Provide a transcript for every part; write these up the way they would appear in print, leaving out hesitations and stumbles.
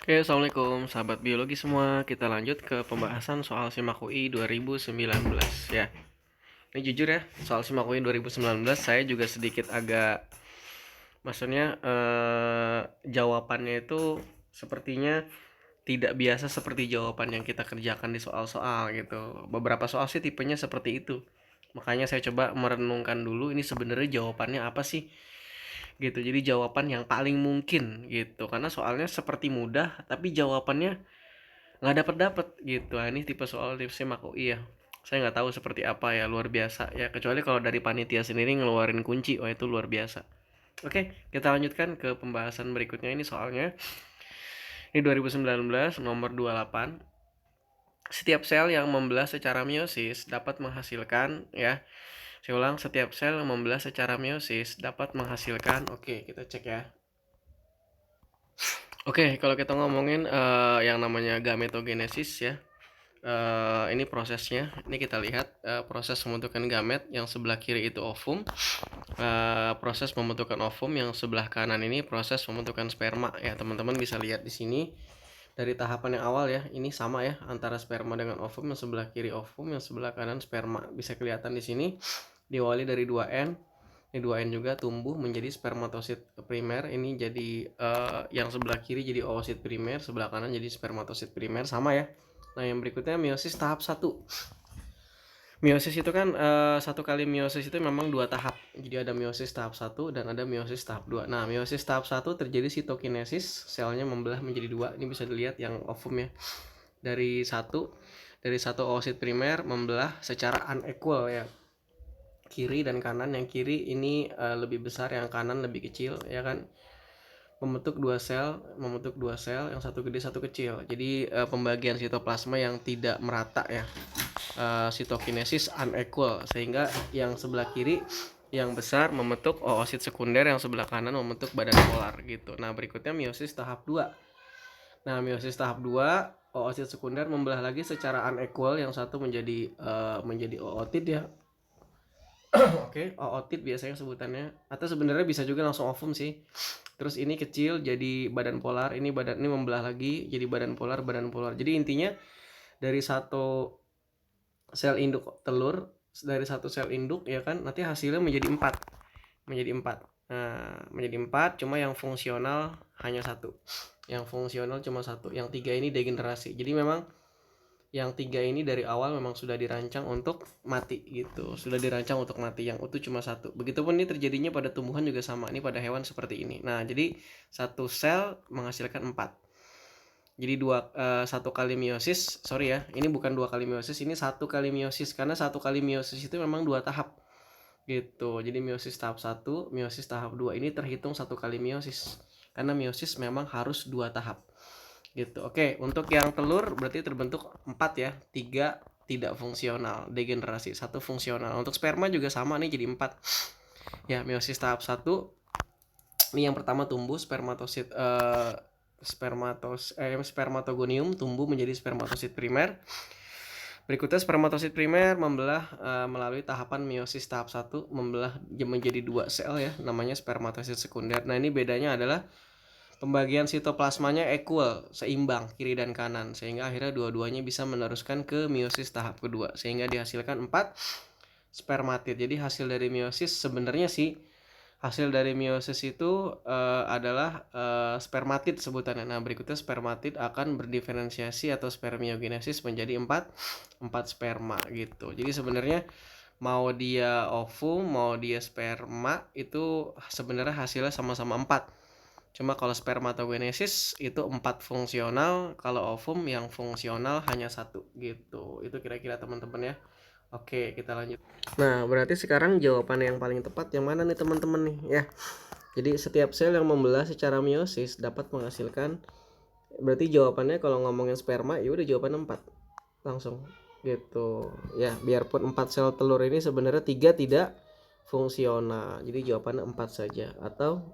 Oke, assalamualaikum sahabat biologi semua. Kita lanjut ke pembahasan soal SIMAK UI 2019 ya. Ini jujur ya, soal SIMAK UI 2019 saya juga sedikit agak, maksudnya jawabannya itu sepertinya tidak biasa seperti jawaban yang kita kerjakan di soal-soal gitu. Beberapa soal sih tipenya seperti itu. Makanya saya coba merenungkan dulu ini sebenarnya jawabannya apa sih gitu. Jadi jawaban yang paling mungkin gitu, karena soalnya seperti mudah tapi jawabannya nggak dapat gitu. Nah, ini tipe soal tipsnya Mako iya, saya nggak tahu seperti apa ya, luar biasa ya, kecuali kalau dari panitia sendiri ngeluarin kunci, itu luar biasa. Oke, kita lanjutkan ke pembahasan berikutnya. Ini soalnya ini 2019 nomor 28. Setiap sel yang membelah secara meiosis dapat menghasilkan, ya, saya ulang, setiap sel yang membelah secara meiosis dapat menghasilkan, oke kita cek ya. Oke, kalau kita ngomongin yang namanya gametogenesis ya, ini prosesnya. Ini kita lihat proses pembentukan gamet yang sebelah kiri itu ovum, proses pembentukan ovum yang sebelah kanan ini proses pembentukan sperma ya. Teman-teman bisa lihat di sini dari tahapan yang awal ya. Ini sama ya antara sperma dengan ovum, yang sebelah kiri ovum, yang sebelah kanan sperma. Bisa kelihatan di sini diawali dari 2N. Ini 2N juga tumbuh menjadi spermatosit primer. Ini jadi yang sebelah kiri jadi oosit primer, sebelah kanan jadi spermatosit primer, sama ya. Nah, yang berikutnya meiosis tahap 1. Meiosis itu kan satu kali meiosis itu memang dua tahap. Jadi ada meiosis tahap 1 dan ada meiosis tahap 2. Nah, meiosis tahap 1 terjadi sitokinesis, selnya membelah menjadi dua. Ini bisa dilihat yang ovum ya. Dari satu oosit primer membelah secara unequal ya. Kiri dan kanan, yang kiri ini lebih besar, yang kanan lebih kecil ya kan. Membentuk dua sel, yang satu gede satu kecil. Jadi pembagian sitoplasma yang tidak merata ya, sitokinesis unequal, sehingga yang sebelah kiri yang besar membentuk oosit sekunder, yang sebelah kanan membentuk badan polar gitu. Nah, berikutnya meiosis tahap 2. Nah, meiosis tahap 2, oosit sekunder membelah lagi secara unequal, yang satu menjadi ootit ya. Oke, ootit biasanya sebutannya, atau sebenarnya bisa juga langsung ovum sih. Terus ini kecil jadi badan polar, ini membelah lagi jadi badan polar. Jadi intinya dari satu sel induk telur, dari satu sel induk ya kan, nanti hasilnya menjadi 4. Nah, menjadi 4, cuma yang fungsional hanya satu. Yang fungsional cuma satu. Yang 3 ini degenerasi. Jadi memang yang 3 ini dari awal memang sudah dirancang untuk mati gitu. Sudah dirancang untuk mati, yang utuh cuma satu. Begitupun ini terjadinya pada tumbuhan juga sama. Ini pada hewan seperti ini. Nah, jadi satu sel menghasilkan 4. Jadi satu kali meiosis, sorry ya, ini bukan 2 kali meiosis, ini 1 kali meiosis, karena 1 kali meiosis itu memang 2 tahap gitu. Jadi meiosis tahap 1, meiosis tahap 2 ini terhitung 1 kali meiosis, karena meiosis memang harus 2 tahap gitu. Oke, untuk yang telur berarti terbentuk 4 ya. 3 tidak fungsional, degenerasi, 1 fungsional. Untuk sperma juga sama nih, jadi 4 ya. Meiosis tahap 1, ini yang pertama tumbuh spermatosit spermatogonium tumbuh menjadi spermatosit primer. Berikutnya spermatosit primer membelah melalui tahapan meiosis tahap 1, membelah menjadi 2 sel ya, namanya spermatosit sekunder. Nah, ini bedanya adalah pembagian sitoplasmanya equal, seimbang kiri dan kanan, sehingga akhirnya dua-duanya bisa meneruskan ke meiosis tahap kedua, sehingga dihasilkan 4 spermatid. Jadi hasil dari meiosis sebenarnya sih, hasil dari meiosis itu adalah spermatid sebutannya. Nah, berikutnya spermatid akan berdiferensiasi atau spermiogenesis menjadi 4 sperma gitu. Jadi sebenarnya mau dia ovum, mau dia sperma, itu sebenarnya hasilnya sama-sama 4. Cuma kalau spermatogenesis itu 4 fungsional, kalau ovum yang fungsional hanya 1 gitu. Itu kira-kira teman-teman ya. Oke, kita lanjut. Nah, berarti sekarang jawaban yang paling tepat yang mana nih teman-teman nih ya. Jadi setiap sel yang membelah secara meiosis dapat menghasilkan, berarti jawabannya kalau ngomongin sperma ya udah jawaban 4 langsung gitu. Ya, biarpun 4 sel telur ini sebenarnya 3 tidak fungsional. Jadi jawabannya 4 saja atau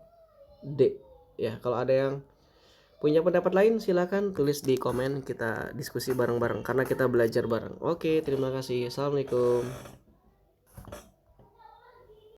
D. Ya, kalau ada yang punya pendapat lain silahkan tulis di komen, kita diskusi bareng-bareng karena kita belajar bareng. Oke, terima kasih. Assalamualaikum.